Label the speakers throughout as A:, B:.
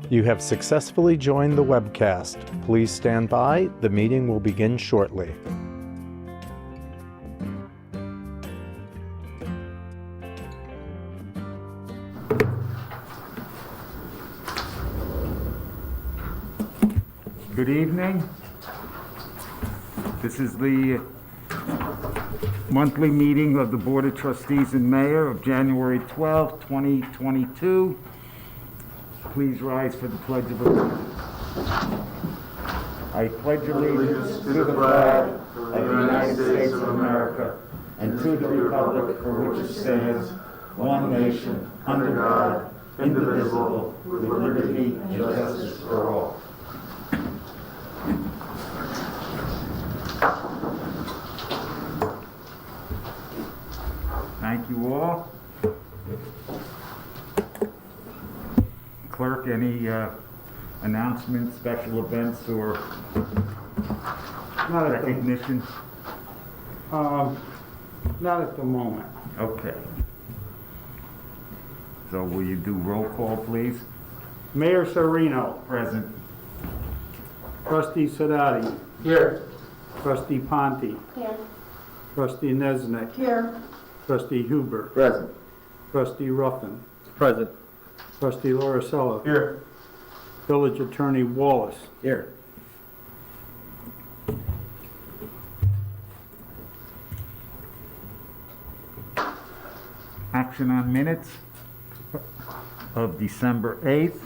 A: You have successfully joined the webcast. Please stand by. The meeting will begin shortly.
B: Good evening. This is the monthly meeting of the Board of Trustees and Mayor of January 12, 2022. Please rise for the Pledge of Allegiance. I pledge allegiance to the flag of the United States of America and to the republic for which it stands, one nation, under God, indivisible, with liberty and justice for all. Thank you all. Clerk, any announcements, special events, or recognition?
C: Not at the moment.
B: Okay. So will you do roll call, please?
C: Mayor Sereno.
B: Present.
C: Trustee Sadati.
D: Here.
C: Trustee Ponte.
D: Here.
C: Trustee Nesnick.
D: Here.
C: Trustee Huber.
D: Present.
C: Trustee Ruffin.
D: Present.
C: Trustee Lauricella.
D: Here.
C: Village Attorney Wallace.
D: Here.
B: Action on minutes of December 8th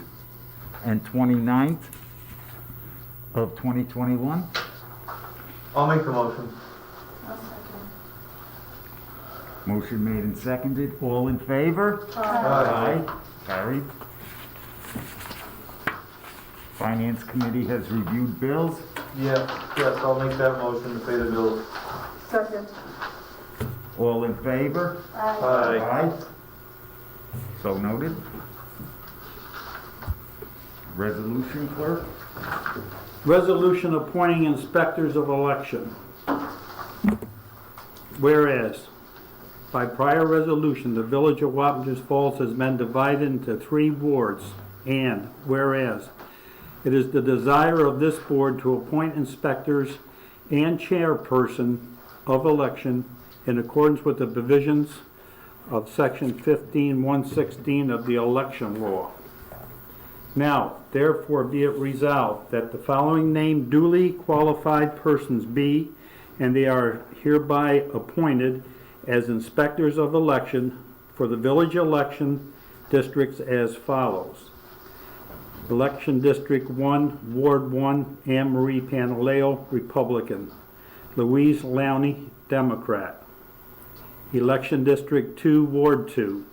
B: and 29th of 2021.
D: I'll make the motion.
B: Motion made and seconded. All in favor? Aye. Carried. Finance Committee has reviewed bills.
D: Yes, I'll make that motion to pay the bills.
E: Second.
B: All in favor?
D: Aye.
B: Aye. So noted. Resolution, clerk?
C: Resolution appointing inspectors of election. Whereas, by prior resolution, the Village of Wappingers Falls has been divided into 3 wards, and whereas, it is the desire of this board to appoint inspectors and chairperson of election in accordance with the provisions of section 15-116 of the election law. Now, therefore be it resolved that the following named duly qualified persons be, and they are hereby appointed as inspectors of election for the village election districts as follows. Election District 1, Ward 1, Anne Marie Pantaleo, Republican. Louise Lowney, Democrat. Election District 2, Ward 2,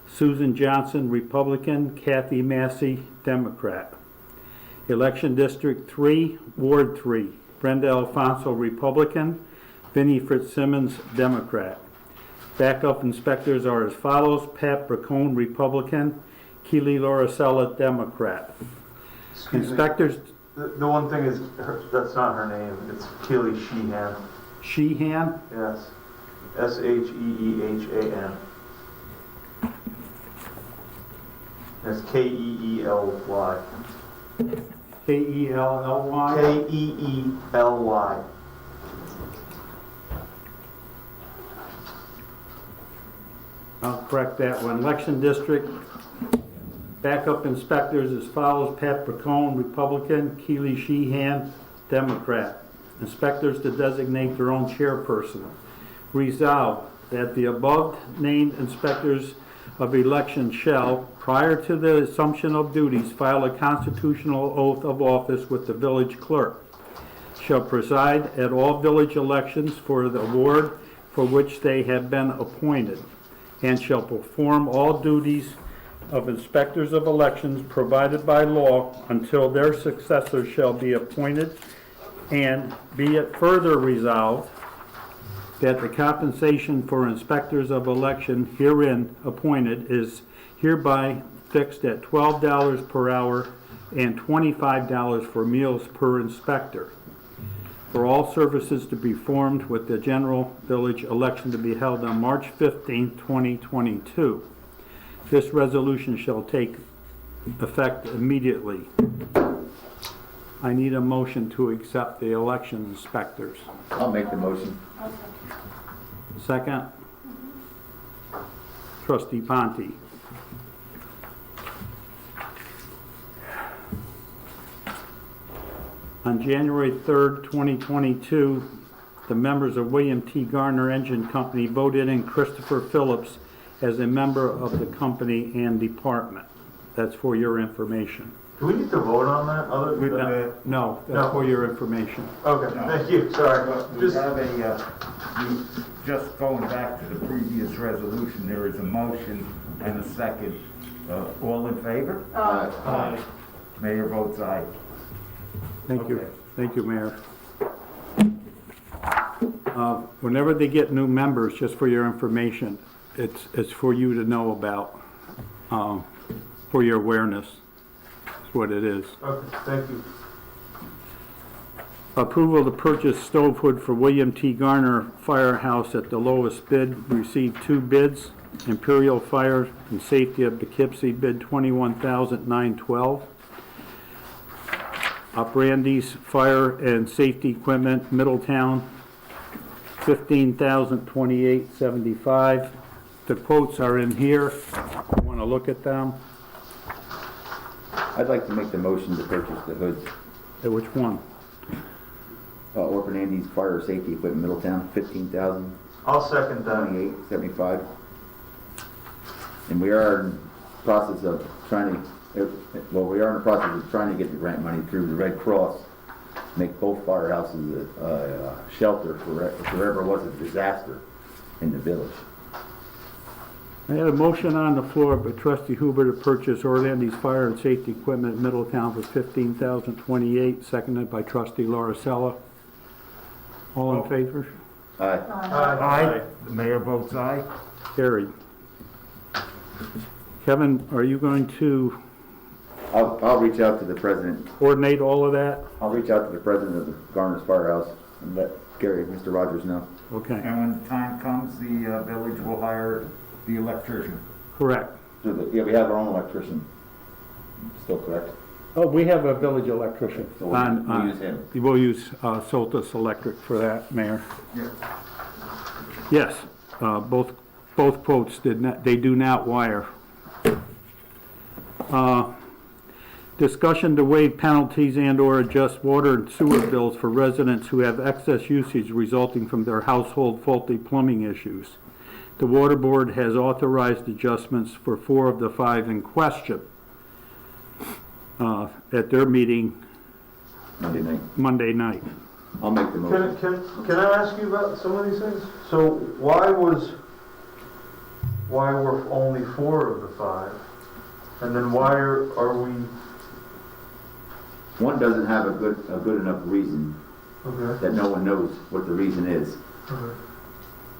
C: Susan Johnson, Republican. Kathy Massey, Democrat. Election District 3, Ward 3, Brenda Alfonso, Republican. Vinnie Fitzsimmons, Democrat. Backup inspectors are as follows: Pat Bracone, Republican. Keely Lauricella, Democrat. Inspectors.
D: The one thing is, that's not her name. It's Keely Sheehan.
C: Sheehan.
D: Yes. Sheehan. That's Keely.
C: Kelly.
D: Keely.
C: I'll correct that one. Election District, backup inspectors as follows: Pat Bracone, Republican. Keely Sheehan, Democrat. Inspectors to designate their own chairperson. Resolved that the above named inspectors of election shall, prior to the assumption of duties, file a constitutional oath of office with the village clerk, shall preside at all village elections for the ward for which they have been appointed, and shall perform all duties of inspectors of elections provided by law until their successors shall be appointed. And be it further resolved that the compensation for inspectors of election herein appointed is hereby fixed at $12 per hour and $25 for meals per inspector, for all services to be performed with the general village election to be held on March 15, 2022. This resolution shall take effect immediately. I need a motion to accept the election inspectors.
B: I'll make the motion.
C: Second? Trustee Ponte. On January 3rd, 2022, the members of William T. Garner Engine Company voted in Christopher Phillips as a member of the company and department. That's for your information.
D: Do we need to vote on that other than that?
C: No,
D: No.
C: that's for your information.
D: Okay, thank you, sorry.
B: We
D: Just,
B: have just going back to the previous resolution, there is a motion and a second. All in favor? Aye. Mayor votes aye.
C: Thank you.
B: Okay.
C: Thank you, Mayor. Whenever they get new members, just for your information, it's for you to know about, for your awareness. That's what it is.
D: okay, thank you.
C: Approval to purchase stove wood for William T. Garner Firehouse at the lowest bid. Received 2 bids. Imperial Fire and Safety of Poughkeepsie bid $21,912. Brandy's Fire and Safety Equipment, Middletown, $15,028.75. The quotes are in here. You want to look at them?
E: I'd like to make the motion to purchase the hoods.
C: Which one?
E: Orphan Andy's Fire Safety Equipment, Middletown, $15,028.75.
D: I'll second that.
E: And we are in the process of trying to, we are in the process of trying to get the grant money through the Red Cross, make both firehouses a shelter for if there ever was a disaster in the village.
C: I had a motion on the floor by trustee Huber to purchase Orlando's Fire and Safety Equipment in Middletown for $15,028, seconded by trustee Lauricella. All in favor?
E: Aye.
B: Aye. The mayor votes aye.
C: Carried. Kevin, are you going to
E: I'll reach out to the president.
C: coordinate all of that?
E: I'll reach out to the president of the Garner's Firehouse and let Gary, Mr. Rogers know.
C: Okay,
B: And when the time comes, the village will hire the electrician.
C: correct.
E: So we have our own electrician. Still correct?
C: Oh, we have a village electrician.
E: So we'll use him.
C: We'll use Soltis Electric for that, Mayor.
B: Yeah.
C: Yes, both quotes they do not wire. Discussion to waive penalties and/or adjust water and sewer bills for residents who have excess usage resulting from their household faulty plumbing issues. The Water Board has authorized adjustments for 4 of the 5 in question at their meeting
E: Monday night.
C: Monday night.
E: I'll make the motion.
D: Can I ask you about some of these things? So why were only 4 of the 5? And then why are we,
E: One doesn't have a good enough reason
D: okay,
E: that no one knows what the reason is.
D: okay.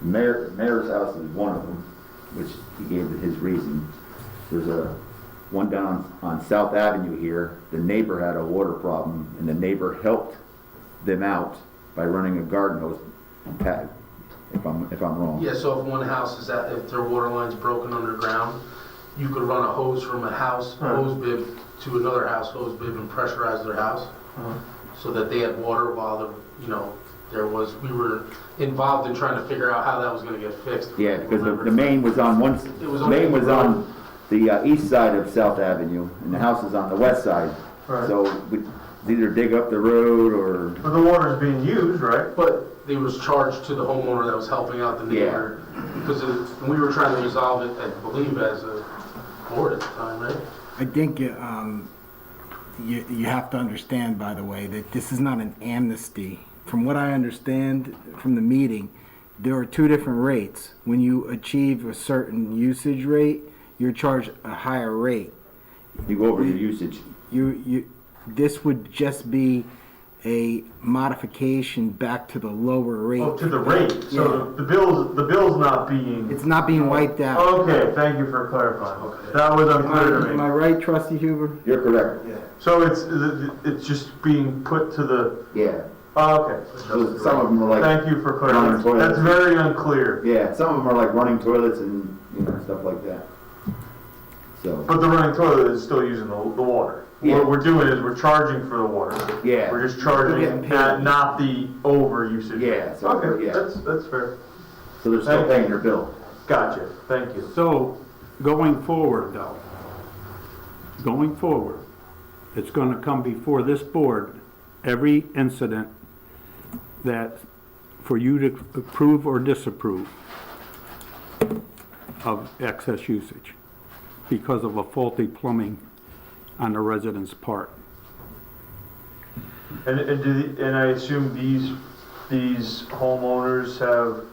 E: Mayor's house is one of them, which he gave his reason. There's one down on South Avenue here. The neighbor had a water problem, and the neighbor helped them out by running a garden hose pad. If I'm wrong.
F: Yeah, so if one house if their water line's broken underground, you could run a hose from a house, hose bib, to another house, hose bib, and pressurize their house, so that they had water while we were involved in trying to figure out how that was gonna get fixed.
E: Yeah, because the main was on the east side of South Avenue, and the house is on the west side.
D: Right.
E: So we either dig up the road or
D: But the water's being used, right?
F: But they was charged to the homeowner that was helping out the neighbor, because we were trying to resolve it, I believe, as a board at the time, right?
G: I think you have to understand, by the way, that this is not an amnesty. From what I understand from the meeting, there are 2 different rates. When you achieve a certain usage rate, you're charged a higher rate.
E: you go over your usage.
G: This would just be a modification back to the lower rate.
D: Oh, to the rate, so the bill's not being,
G: It's not being wiped out.
D: okay, thank you for clarifying. That was unclear to
G: Am I
D: me.
G: right, Trustee Huber?
E: You're correct.
D: So it's just being put to the,
E: Yeah.
D: oh, okay.
E: So some of them are like,
D: Thank you for clarifying. That's very unclear.
E: yeah, some of them are like running toilets and stuff like that. So,
D: But the running toilet is still using the water.
E: Yeah.
D: What we're doing is we're charging for the water.
E: yeah.
D: We're just
E: We're getting
D: charging,
E: paid.
D: not the over usage.
E: Yeah, so,
D: Okay,
E: yeah.
D: that's fair.
E: So they're still
D: Thank you.
E: paying their bill.
D: Gotcha, thank you.
C: So, going forward though, it's gonna come before this board, every incident that, for you to approve or disapprove of excess usage because of a faulty plumbing on the resident's part.
D: And I assume these homeowners have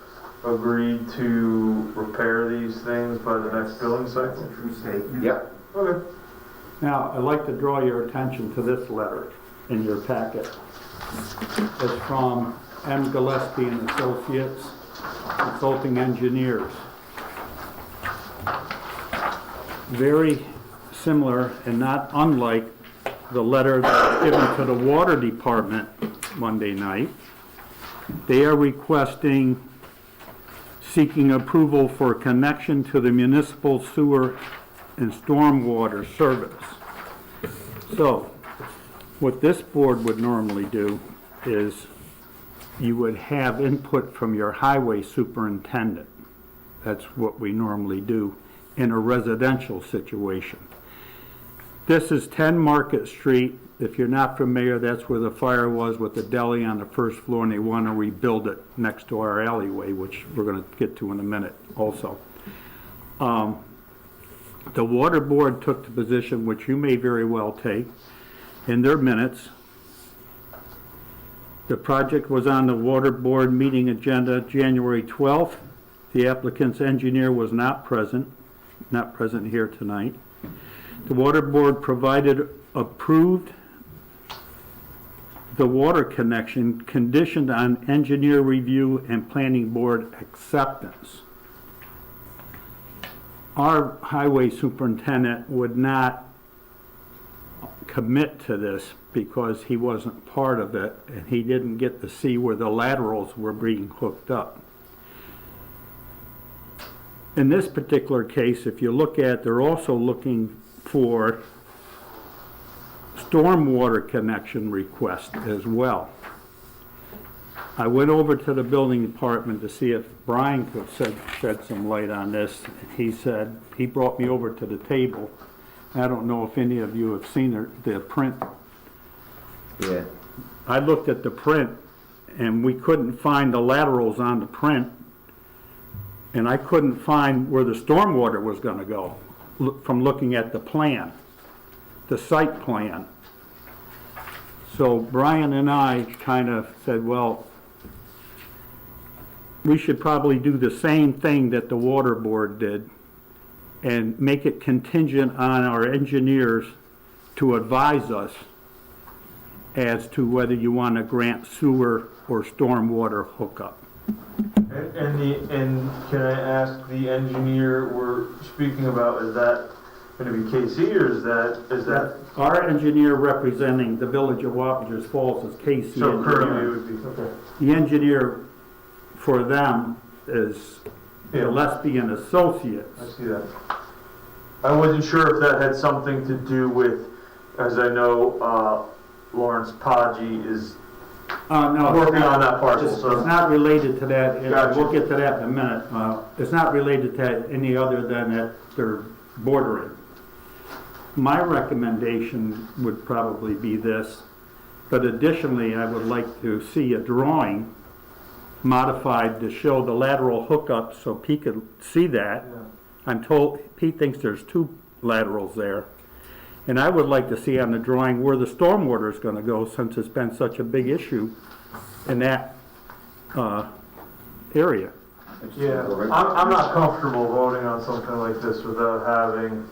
D: agreed to repair these things by the next billing cycle?
E: Yep.
D: Okay.
C: Now, I'd like to draw your attention to this letter in your packet. It's from M. Gillespie and Associates, Consulting Engineers. Very similar and not unlike the letter that was given to the Water Department Monday night. They are seeking approval for connection to the municipal sewer and stormwater service. So, what this board would normally do is you would have input from your highway superintendent. That's what we normally do in a residential situation. This is 10 Market Street. If you're not familiar, that's where the fire was with the deli on the first floor, and they want to rebuild it next to our alleyway, which we're going to get to in a minute also. The water board took the position, which you may very well take, in their minutes. The project was on the water board meeting agenda January 12th. The applicant's engineer was not present here tonight. The water board approved the water connection conditioned on engineer review and planning board acceptance. Our highway superintendent would not commit to this because he wasn't part of it and he didn't get to see where the laterals were being hooked up. In this particular case, if you look at, they're also looking for stormwater connection request as well. I went over to the building department to see if Brian could shed some light on this. He said, he brought me over to the table. I don't know if any of you have seen the print.
E: Yeah.
C: I looked at the print and we couldn't find the laterals on the print. And I couldn't find where the stormwater was gonna go from looking at the plan, the site plan. So Brian and I kind of said, well, we should probably do the same thing that the water board did and make it contingent on our engineers to advise us as to whether you want to grant sewer or stormwater hookup.
D: And can I ask the engineer we're speaking about, is that gonna be KC or is that?
C: Our engineer representing the village of Wappingers Falls is Casey
D: So currently it
C: Engineering.
D: would be, okay.
C: The engineer for them is Gillespie and Associates.
D: I see that. I wasn't sure if that had something to do with, as I know, Lawrence Podgy is
C: No,
D: working on that parcel,
C: It's
D: so.
C: not related to that.
D: Gotcha.
C: We'll get to that in a minute. It's not related to any other than that they're bordering. My recommendation would probably be this, but additionally, I would like to see a drawing modified to show the lateral hookup so Pete could see that. I'm told, Pete thinks there's 2 laterals there. And I would like to see on the drawing where the stormwater is gonna go, since it's been such a big issue in that, area.
D: Yeah, I'm not comfortable voting on something like this without having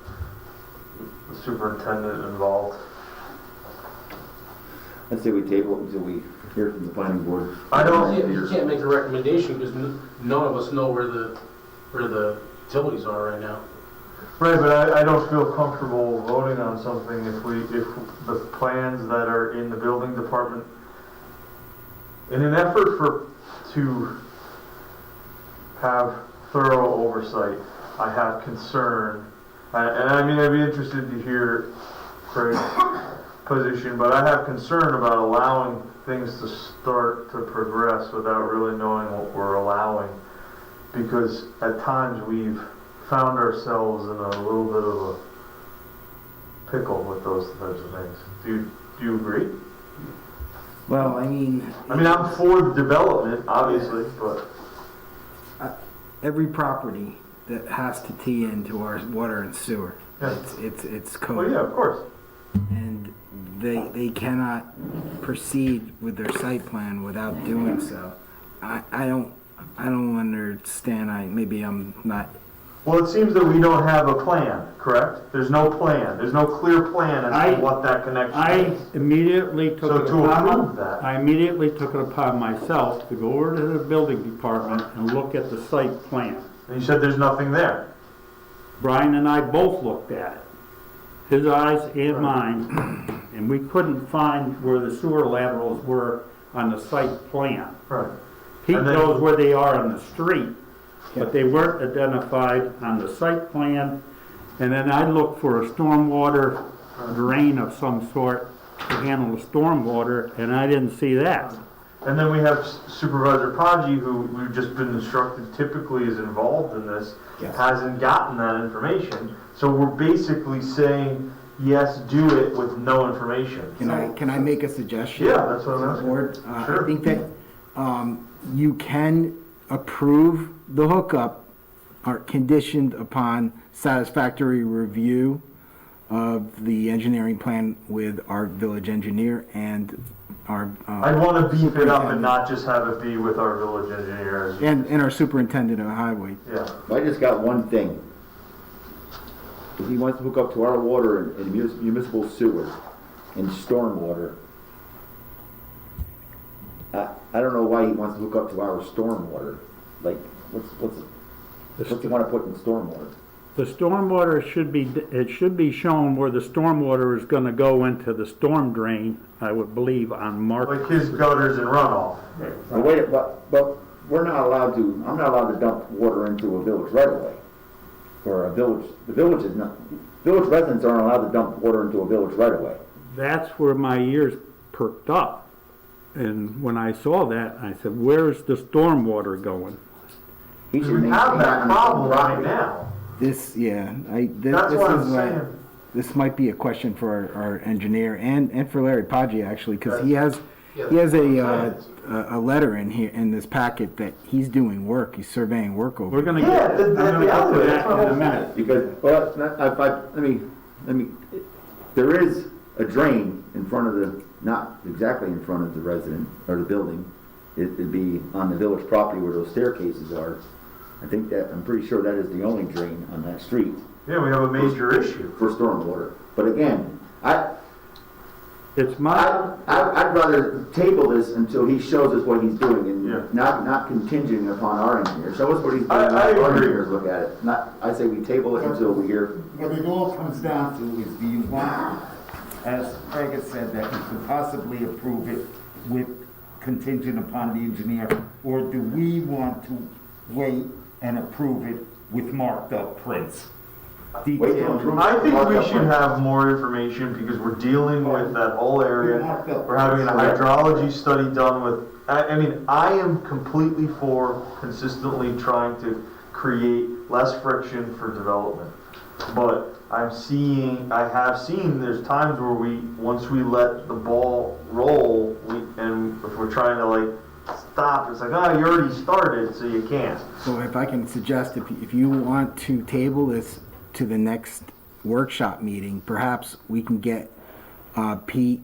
D: the superintendent involved.
E: I'd say we table it until we hear from the planning board.
D: I don't-
F: You can't make a recommendation because none of us know where the utilities are right now.
D: Right, but I don't feel comfortable voting on something if the plans that are in the building department, in an effort to have thorough oversight, I have concern And I mean, I'd be interested to hear Craig's position, but I have concern about allowing things to start to progress without really knowing what we're allowing. Because at times we've found ourselves in a little bit of a pickle with those types of things. Do you agree?
G: Well, I mean,
D: I'm for the development, obviously, but
G: every property that has to tee into our water and sewer,
D: Yeah.
G: it's
D: well,
G: code.
D: yeah, of course.
G: And they cannot proceed with their site plan without doing so. I don't understand. Maybe I'm not.
D: Well, it seems that we don't have a plan, correct? There's no plan. There's no clear plan as to what that connection
C: I
D: is.
C: immediately
D: So
C: took it
D: to approve
C: upon,
D: that,
C: I immediately took it upon myself to go over to the building department and look at the site plan.
D: and you said there's nothing there.
C: Brian and I both looked at it, his eyes and mine, and we couldn't find where the sewer laterals were on the site plan.
D: Right.
C: Pete
D: And then-
C: knows where they are on the street, but they weren't identified on the site plan. And then I looked for a stormwater drain of some sort to handle the stormwater, and I didn't see that.
D: And then we have Supervisor Paggi, who we've just been instructed typically is involved in this,
G: Yes.
D: hasn't gotten that information. So we're basically saying, yes, do it with no information.
G: Can I make a suggestion?
D: Yeah, that's what I'm asking.
G: Board?
D: Sure.
G: I think that you can approve the hookup are conditioned upon satisfactory review of the engineering plan with our village engineer and our.
D: I want to beef it up and not just have it be with our village engineer. As
G: And our superintendent of highway.
D: yeah.
E: I just got one thing. If he wants to hook up to our water and municipal sewer and stormwater, I don't know why he wants to hook up to our stormwater. Like, what's he want to put in stormwater?
C: The stormwater should be shown where the stormwater is gonna go into the storm drain, I would believe, on Mark.
D: Like his gutters and runoff.
E: But wait, but we're not allowed to, I'm not allowed to dump water into a village right away. Or a village, the village is not, village residents aren't allowed to dump water into a village right away.
C: That's where my ears perked up. And when I saw that, I said, where's the stormwater going?
E: He should
D: We have
E: maintain
D: that
E: on his own
D: problem right
E: property.
D: now.
G: This,
D: That's what I'm saying.
G: This might be a question for our engineer and for Larry Paggi actually, because he has a letter in here, in this packet that he's doing work, he's surveying work over.
C: We're gonna
D: Yeah,
C: get, I'm gonna get to that in a minute.
E: Because, well, let me, there is a drain in front of the, not exactly in front of the resident or the building. It'd be on the village property where those staircases are. I'm pretty sure that is the only drain on that street
D: Yeah, we have a major issue.
E: for stormwater. But again,
C: It's my,
E: I'd rather table this until he shows us what he's doing
D: Yeah.
E: and not contingent upon our engineer. Show us what he's doing,
D: I
E: let our
D: agree.
E: engineers look at it. I say we table it until we hear.
B: What it all comes down to is, do you want, as Craig has said, that you could possibly approve it with contingent upon the engineer, or do we want to wait and approve it with marked up prints?
E: Wait till approve.
D: I think we should have more information because we're dealing with that whole area. We're having a hydrology study done with, I am completely for consistently trying to create less friction for development. But I have seen, there's times where once we let the ball roll, and if we're trying to like stop, it's like, oh, you already started, so you can't.
G: So if I can suggest, if you want to table this to the next workshop meeting, perhaps we can get Pete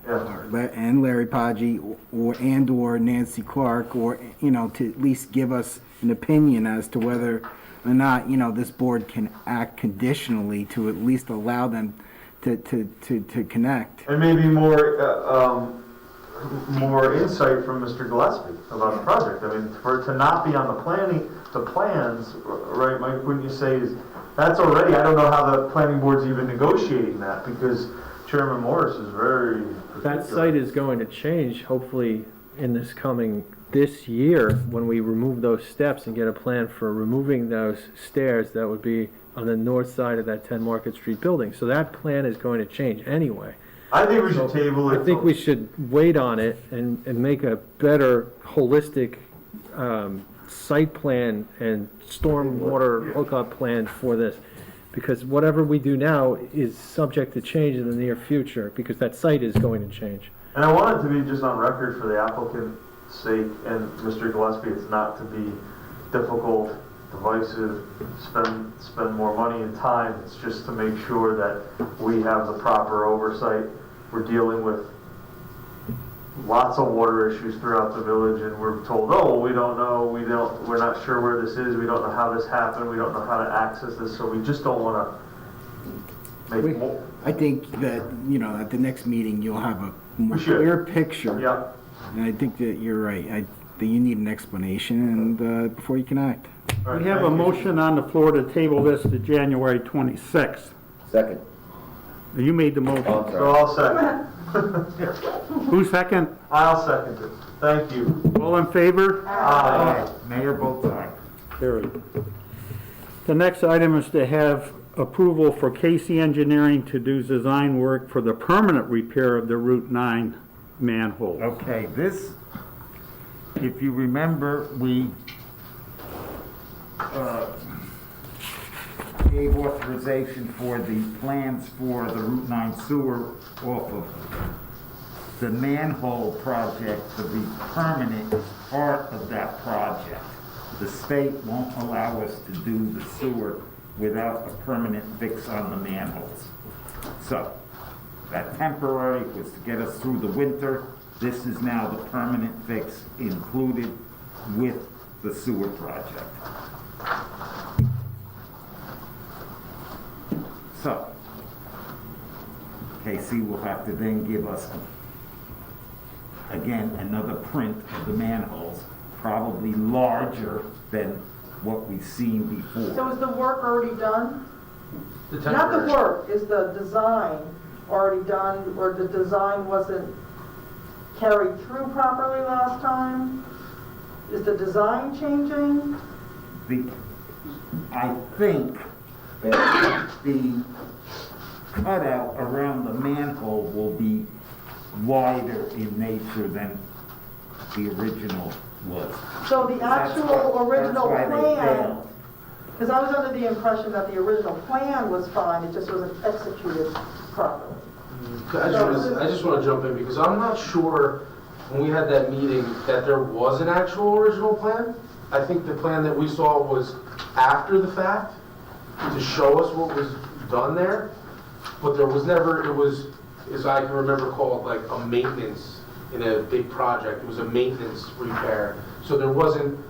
D: Yeah.
G: and Larry Paggi or Nancy Clark, or, to at least give us an opinion as to whether or not, this board can act conditionally to at least allow them to connect.
D: And maybe more insight from Mr. Gillespie about the project. For it to not be on the plans, right, Mike, wouldn't you say that's already, I don't know how the planning board's even negotiating that, because Chairman Morris is very particular.
H: That site is going to change, hopefully, in this year, when we remove those steps and get a plan for removing those stairs. That would be on the north side of that 10 Market Street building. So that plan is going to change anyway.
D: I think we should table it.
H: I think we should wait on it and make a better holistic site plan and stormwater hookup plan for this. Because whatever we do now is subject to change in the near future, because that site is going to change.
D: And I want it to be just on record for the applicant's sake and Mr. Gillespie, it's not to be difficult, divisive, spend more money and time. It's just to make sure that we have the proper oversight. We're dealing with lots of water issues throughout the village, and we're told, oh, we don't know, we're not sure where this is, we don't know how this happened, we don't know how to access this, so we just don't want to make more.
G: I think that, at the next meeting, you'll have a more
D: We should.
G: clear picture.
D: Yeah.
G: And I think that you're right. That you need an explanation and before you can act.
D: All right,
C: We have a
D: thank you.
C: motion on the floor to table this to January 26th.
E: Second.
C: You made the
E: Oh,
C: motion.
E: I'm
D: So
E: sorry.
D: I'll second.
C: Who's second?
D: I'll second it. Thank you.
C: All in favor?
D: Aye.
B: Mayor votes aye.
C: Carried. The next item is to have approval for Casey Engineering to do design work for the permanent repair of the Route 9 manhole.
B: Okay, this, if you remember, we gave authorization for the plans for the Route 9 sewer off of the manhole project to be permanent as part of that project. The state won't allow us to do the sewer without a permanent fix on the manholes. So, that temporary was to get us through the winter. This is now the permanent fix included with the sewer project. So, KC will have to then give us, again, another print of the manholes, probably larger than what we've seen before.
I: So is the work already done?
F: The
I: Not the
F: temporary.
I: work, is the design already done, or the design wasn't carried through properly last time? Is the design changing?
B: I think that the cutout around the manhole will be wider in nature than the original was.
I: So the actual original
B: That's why they
I: plan,
B: failed.
I: because I was under the impression that the original plan was fine, it just wasn't executed properly.
F: I just want to jump in because I'm not sure when we had that meeting that there was an actual original plan. I think the plan that we saw was after the fact to show us what was done there, but there was never, it was, as I can remember, called like a maintenance in a big project. It was a maintenance repair. So there wasn't,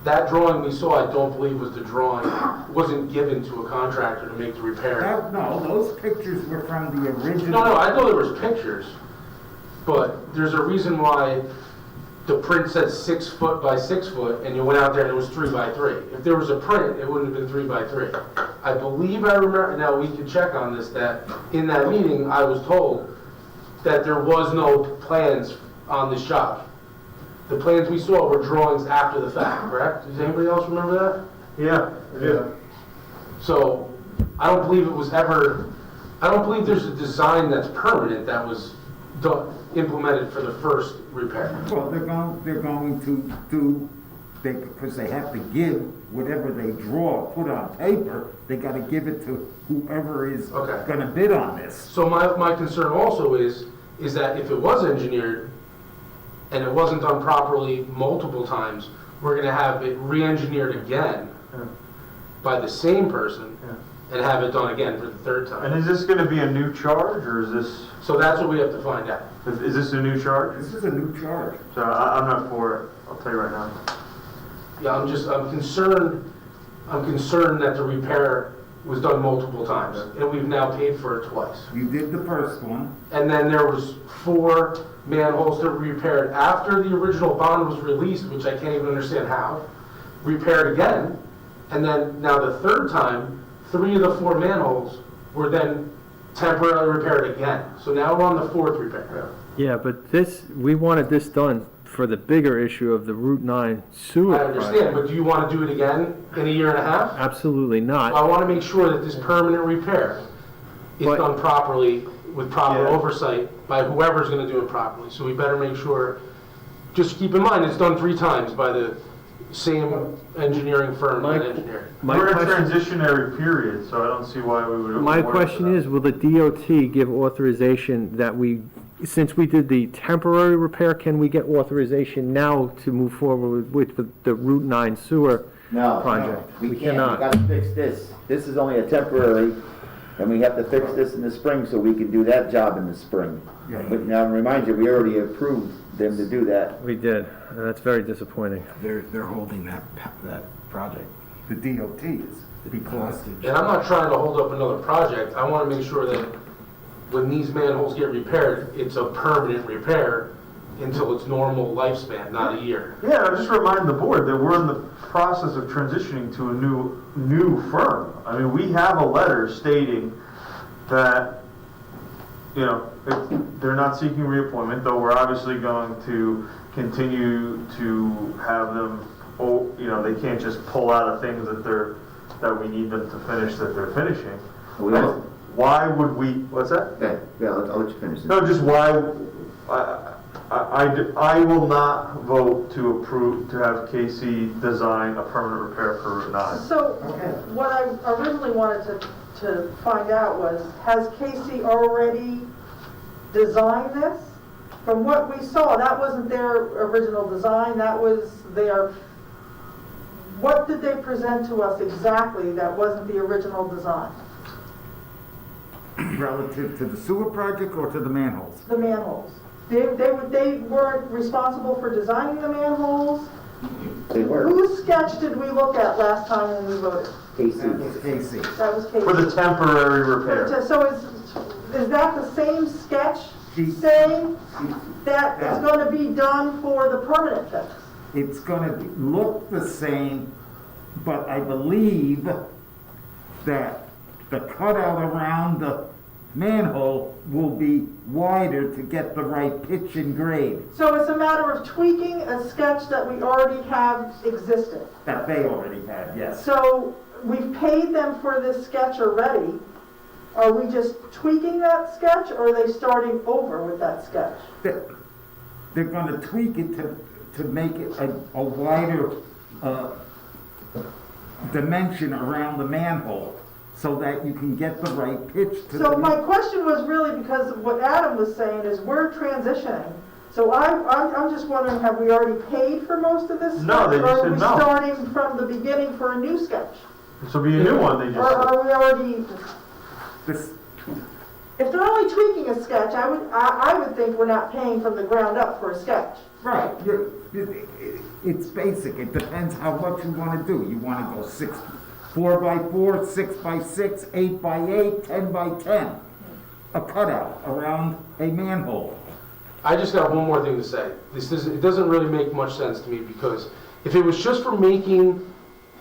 F: that drawing we saw, I don't believe was the drawing, wasn't given to a contractor to make the repair.
B: No, those pictures were from the original.
F: No, I know there was pictures, but there's a reason why the print said 6 foot by 6 foot, and you went out there and it was 3 by 3. If there was a print, it wouldn't have been 3 by 3. I believe I remember, now we can check on this, that in that meeting, I was told that there was no plans on this job. The plans we saw were drawings after the fact, correct? Does anybody else remember that?
D: Yeah.
F: So, I don't believe it was ever, I don't believe there's a design that's permanent that was implemented for the first repair.
B: Well, they're going to do, because they have to give whatever they draw, put on paper, they gotta give it to whoever is
F: Okay.
B: gonna bid on this.
F: So my concern also is that if it was engineered and it wasn't done properly multiple times, we're gonna have it re-engineered again by the same person and have it done again for the third
D: And
F: time.
D: is this gonna be a new charge, or is this,
F: So that's what we have to find out.
D: is this a new charge?
B: This is a new charge.
D: So I'm not for it, I'll tell you right now.
F: Yeah, I'm concerned that the repair was done multiple times and we've now paid for it twice.
B: You did the first one,
F: And then there was 4 manholes that were repaired after the original bond was released, which I can't even understand how, repaired again. And then now the third time, 3 of the 4 manholes were then temporarily repaired again. So now we're on the 4th repair.
H: Yeah, but we wanted this done for the bigger issue of the Route 9 sewer
F: I understand,
H: project.
F: but do you want to do it again in a year and a half?
H: Absolutely
F: I
H: not.
F: want to make sure that this permanent repair is
H: But-
F: done properly, with proper
D: Yeah.
F: oversight by whoever's going to do it properly. So we better make sure, just keep in mind, it's done 3 times by the same engineering firm that engineered.
H: My
D: We're in a
H: question-
D: transitionary period, so I don't see why we would.
H: My
D: award it for
H: question
D: that.
H: is, will the DOT give authorization that since we did the temporary repair, can we get authorization now to move forward with the Route 9 sewer
E: No,
H: project?
E: we
H: We
E: can't, we
H: cannot.
E: gotta fix this. This is only a temporary, and we have to fix this in the spring so we can do that job in the spring. But now, remind you, we already approved them to do that.
H: We did, and that's very disappointing.
G: They're holding that project. The DOT is because.
F: And I'm not trying to hold up another project. I want to make sure that when these manholes get repaired, it's a permanent repair until its normal lifespan, not a year.
D: Yeah, I'll just remind the board that we're in the process of transitioning to a new firm. I mean, we have a letter stating that, you know, they're not seeking reappointment, though we're obviously going to continue to have them, you know, they can't just pull out of things that we need them to finish that they're finishing.
E: We also-
D: Why would we, what's that?
E: Okay, yeah, I'll let you finish.
D: No, just why, I will not vote to approve, to have KC design a permanent repair for Route 9.
I: So, what I originally wanted to find out was, has Casey already designed this? From what we saw, that wasn't their original design, that was their, what did they present to us exactly that wasn't the original design?
B: Relative to the sewer project or to the manholes?
I: The manholes. They weren't responsible for designing the manholes?
E: They were.
I: Whose sketch did we look at last time when we voted?
B: That was
E: Casey.
B: Casey.
I: That was Casey.
D: For the temporary repair.
I: So is that the same sketch
B: She-
I: saying that it's gonna be done for the permanent fix?
B: It's gonna look the same, but I believe that the cutout around the manhole will be wider to get the right pitch and grade
I: So it's a matter of tweaking a sketch that we already have existed.
B: that they already had, yes.
I: So we've paid them for this sketch already. Are we just tweaking that sketch, or are they starting over with that sketch?
B: They're gonna tweak it to make it a wider, dimension around the manhole so that you can get the right pitch to the.
I: So my question was really because of what Adam was saying is we're transitioning. So I'm just wondering, have we already paid for most of this sketch?
D: No, they just
I: Or are
D: said
I: we
D: no.
I: starting from the beginning for a new sketch?
D: This will be a new one, they
I: Or
D: just said.
I: are we already,
B: This,
I: if they're only tweaking a sketch, I would think we're not paying from the ground up for a sketch.
B: right, it's basic, it depends how much you wanna do. You wanna go 4x4, 6x6, 8x8, 10x10. A cutout around a manhole.
F: I just got one more thing to say. It doesn't really make much sense to me because if it was just for making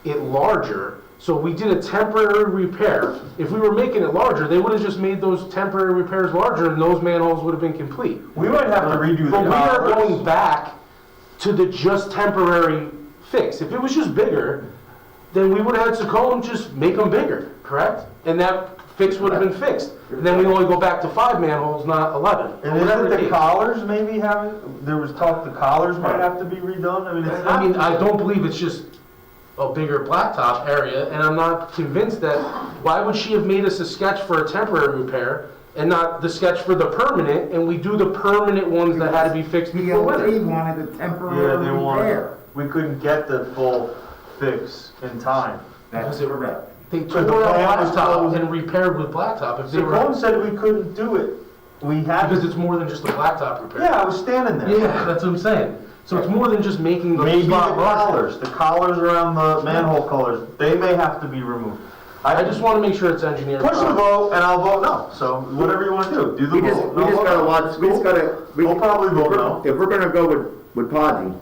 F: it larger, so we did a temporary repair, if we were making it larger, they would have just made those temporary repairs larger and those manholes would have been complete.
D: We might have to redo the
F: But we are
D: collars.
F: going back to the just temporary fix. If it was just bigger, then we would have had Secone just make them bigger, correct? And that fix would have been fixed. And then we only go back to 5 manholes, not 11.
D: And
F: Whatever
D: isn't the
F: case.
D: collars maybe having, there was talk the collars might have to be redone? I mean, it's
F: I mean,
D: not,
F: I don't believe it's just a bigger blacktop area, and I'm not convinced that, why would she have made us a sketch for a temporary repair and not the sketch for the permanent, and we do the permanent ones that had to be fixed before
B: DOT
F: winter?
B: wanted a
D: yeah,
B: temporary
D: they wanted,
B: repair.
D: we couldn't get the full fix in time.
B: That's
F: it-
B: correct.
F: They
D: But
F: tore
D: the
F: out
D: plan was
F: blacktop
D: closed.
F: and repaired with blacktop if they
D: Secone
F: were,
D: said we couldn't do it. We had,
F: because it's more than just a blacktop repair.
D: yeah, I was standing there.
F: Yeah, that's what I'm saying. So it's more than just making the
D: Maybe the
F: spot larger.
D: collars around the manhole colors, they may have to be removed.
F: I just want to make sure it's engineered.
D: Push the
F: properly.
D: vote and I'll vote no, so whatever you want to do, do the
E: We just,
D: vote.
E: we
D: No
E: just
D: vote.
E: gotta watch, we just gotta.
D: We'll probably vote no.
E: If we're gonna go with Podgy,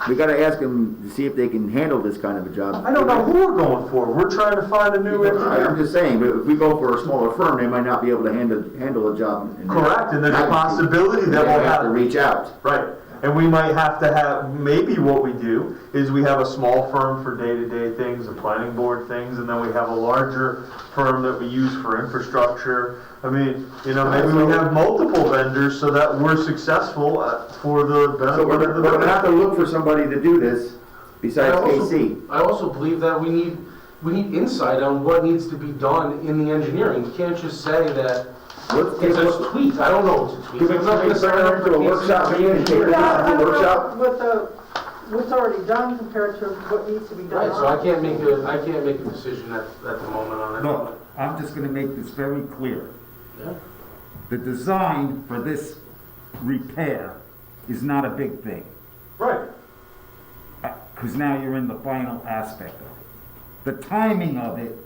E: we gotta ask them to see if they can handle this kind of a job.
D: I don't know who we're going for, we're trying to find a new
E: I'm
D: engineer.
E: just saying, but if we go for a smaller firm, they might not be able to handle a job.
D: Correct, and there's a possibility that
E: They
D: we'll
E: have to
D: have,
E: reach out.
D: right, And we might have to have, maybe what we do is we have a small firm for day-to-day things, the planning board things, and then we have a larger firm that we use for infrastructure. I mean, you know, maybe we have multiple vendors so that we're successful for the benefit
E: So
D: of the
E: we're gonna have to look for somebody to do this besides KC.
F: I also believe that we need insight on what needs to be done in the engineering. You can't just say that
E: Let's
F: it's
E: take
F: a tweak. I don't know if it's a tweak.
E: Can we
F: I'm not gonna
E: turn
F: sign
E: it
F: up
E: into
F: for
E: a workshop meeting and take it
I: Yeah,
E: out
I: I
E: to the
I: don't know
E: workshop?
I: what's already done compared to what needs to be done.
F: Right, so I can't make a decision at the moment on it.
B: Look, I'm just gonna make this very clear.
F: Yeah.
B: The design for this repair is not a big thing,
D: Right.
B: because now you're in the final aspect of it. The timing of it,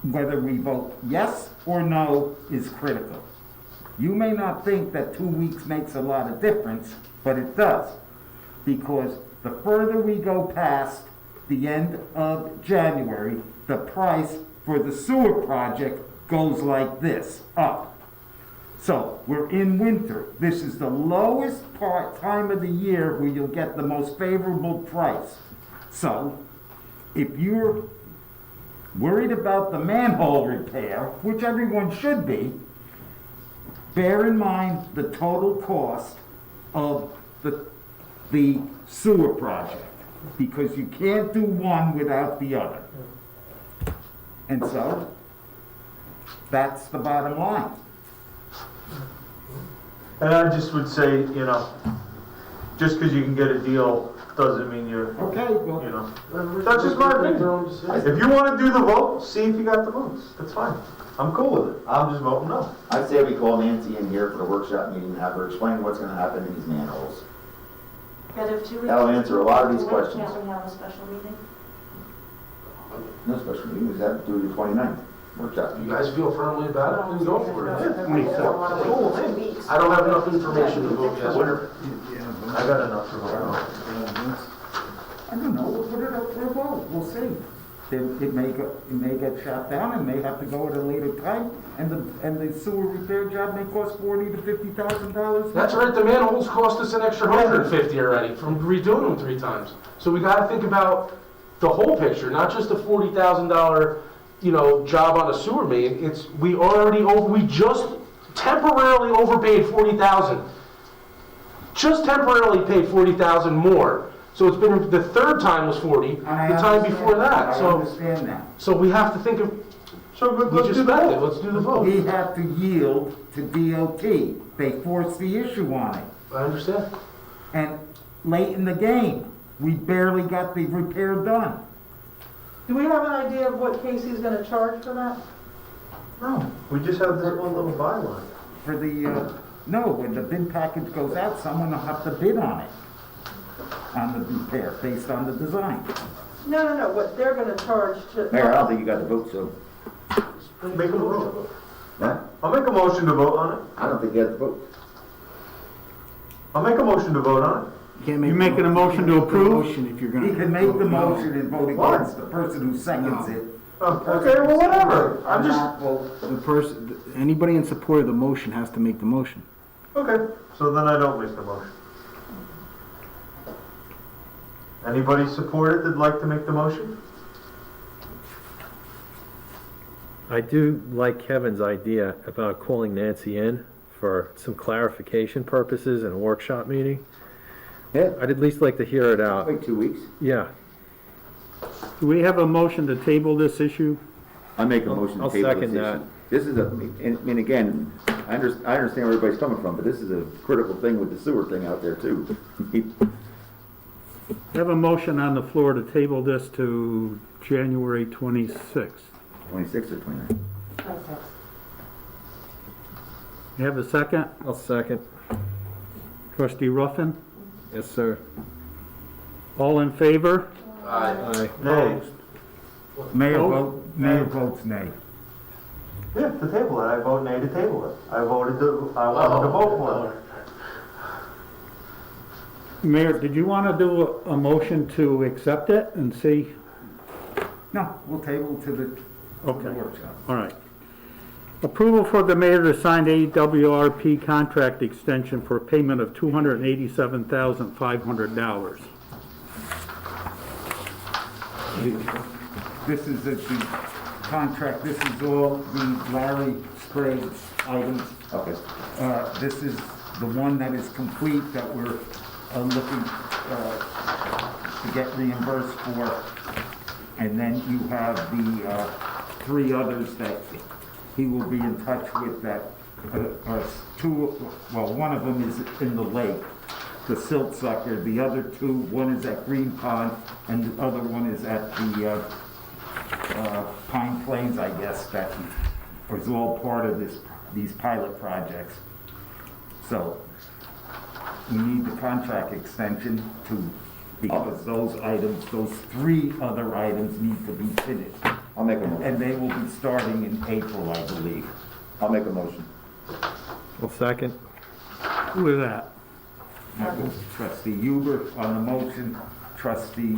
B: whether we vote yes or no, is critical. You may not think that 2 weeks makes a lot of difference, but it does. Because the further we go past the end of January, the price for the sewer project goes like this, up. So, we're in winter. This is the lowest time of the year where you'll get the most favorable price. So, if you're worried about the manhole repair, which everyone should be, bear in mind the total cost of the sewer project, because you can't do one without the other. And so, that's the bottom line.
D: And I just would say, you know, just because you can get a deal doesn't mean you're,
B: Okay,
D: you
B: well,
D: know. That's just my opinion. If you want to do the vote, see if you got the votes. That's fine. I'm cool with it. I'm just voting no.
E: I'd say we call Nancy in here for the workshop meeting and have her explain what's gonna happen in these manholes.
J: But if 2 weeks.
E: That'll answer a lot of these
J: Why
E: questions.
J: Can't we have a special meeting?
E: No special meeting, we have to do the 29th workshop.
F: You guys feel firmly about it, then go for it.
J: I don't want to wait 2 weeks.
F: I don't have enough information to vote yes.
D: I got enough to vote no.
B: I don't know, we'll put it up for a vote, we'll see. It may get shot down, and may have to go at a later time, and the sewer repair job may cost $40,000 to $50,000.
F: That's right, the manholes cost us an extra 150 already from redoing them 3 times. So we gotta think about the whole picture, not just a $40,000, you know, job on a sewer main. We just temporarily overpaid 40,000. Just temporarily paid 40,000 more. So it's been, the third time was 40, the time before that.
B: I
F: So,
B: understand that.
F: so we have to think of,
D: So
F: we
D: let's
F: just
D: do the
F: spent it,
D: vote.
F: let's do the vote.
B: We have to yield to DOT. They forced the issue on it.
F: I understand.
B: And late in the game, we barely got the repair done.
I: Do we have an idea of what Casey's gonna charge for that?
D: No, we just have this one little byline.
B: For the, no, when the bid package goes out, someone will have to bid on it, on the repair, based on the design.
I: No, what they're gonna charge to.
E: Mayor, I don't think you got the vote, so,
D: Make a vote.
E: what?
D: I'll make a motion to vote on it.
E: I don't think you got the vote.
D: I'll make a motion to vote on it.
G: You can't make.
C: You making a motion to approve?
G: Motion if you're gonna.
B: He can make the
G: vote no.
B: motion and vote against the person who seconds
G: No.
B: it.
D: Okay, well, whatever. I'm just,
G: The person, anybody in support of the motion has to make the motion.
D: okay, so then I don't make the motion. Anybody support it that'd like to make the motion?
H: I do like Kevin's idea about calling Nancy in for some clarification purposes in a workshop meeting.
E: Yeah,
H: I'd at least like to hear it out.
E: wait 2 weeks.
H: Yeah,
C: Do we have a motion to table this issue?
E: I make a motion to
H: I'll
E: table
H: second
E: this
H: that.
E: issue. This is I mean, again, I understand where everybody's coming from, but this is a critical thing with the sewer thing out there too.
C: We have a motion on the floor to table this to January 26th.
E: 26 or 29.
C: You have a second?
H: I'll second.
C: Trustee Ruffin?
H: Yes, sir.
C: All in favor?
F: Aye.
H: Aye.
D: Nay.
B: Mayor votes nay.
D: Yeah, to table it. I vote nay to table it. I wanted to vote for it.
C: Mayor, did you want to do a motion to accept it and see?
B: No, we'll table to the
C: Okay.
B: workshop.
C: All right. Approval for the mayor to sign AWRP contract extension for a payment of $287,500.
B: This is the contract, this is all the Larry Sprague items.
E: Okay.
B: This is the one that is complete that we're looking to get reimbursed for. And then you have the 3 others that he will be in touch with that are 2, well, one of them is in the lake, the silt sucker. The other 2, one is at Green Pond and the other one is at the Pine Plains, I guess, that is all part of these pilot projects. So we need the contract extension because those items, those 3 other items need to be finished.
E: I'll make a motion.
B: And they will be starting in April, I believe.
E: I'll make a motion.
H: Well, second.
C: Who is that?
B: Trustee Huber on the motion, trustee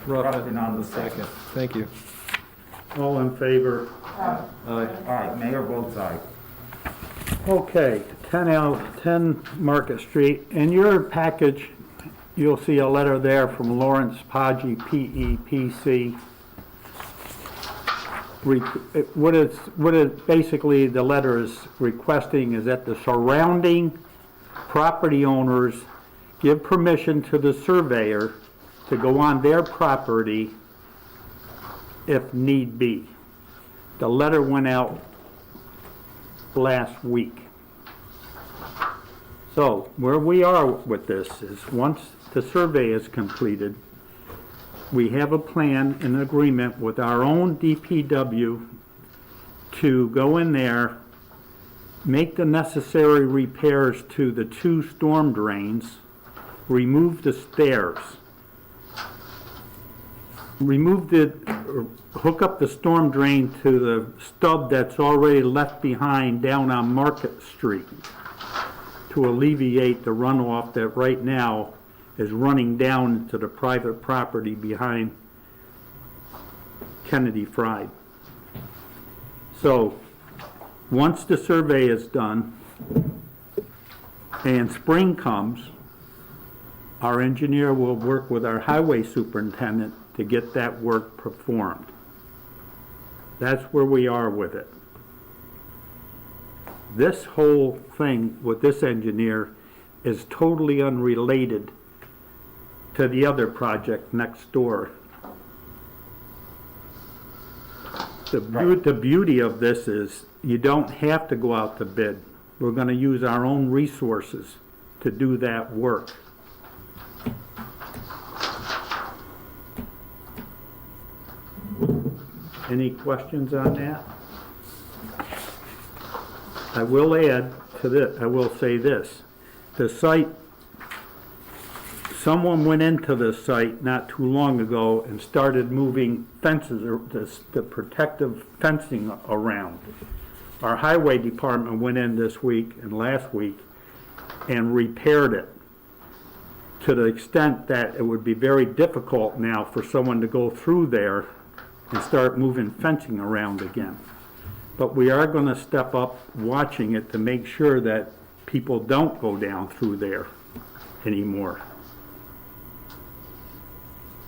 B: Ruffin on the second.
H: Thank you.
C: All in favor?
H: Aye.
B: All right, mayor votes aye.
C: Okay, 10 Market Street. In your package, you'll see a letter there from Lawrence Podgy, PEPC. Basically, the letter is requesting is that the surrounding property owners give permission to the surveyor to go on their property if need be. The letter went out last week. So where we are with this is once the survey is completed, we have a plan, an agreement with our own DPW to go in there, make the necessary repairs to the 2 storm drains, remove the stairs, hook up the storm drain to the stub that's already left behind down on Market Street to alleviate the runoff that right now is running down to the private property behind Kennedy Fried. So, once the survey is done and spring comes, our engineer will work with our highway superintendent to get that work performed. That's where we are with it. This whole thing with this engineer is totally unrelated to the other project next door. The beauty of this is you don't have to go out to bid. We're going to use our own resources to do that work. Any questions on that? I will add to this, I will say this. The site, someone went into the site not too long ago and started moving fences, or the protective fencing around. Our highway department went in this week and last week and repaired it to the extent that it would be very difficult now for someone to go through there and start moving fencing around again. But we are going to step up watching it to make sure that people don't go down through there anymore.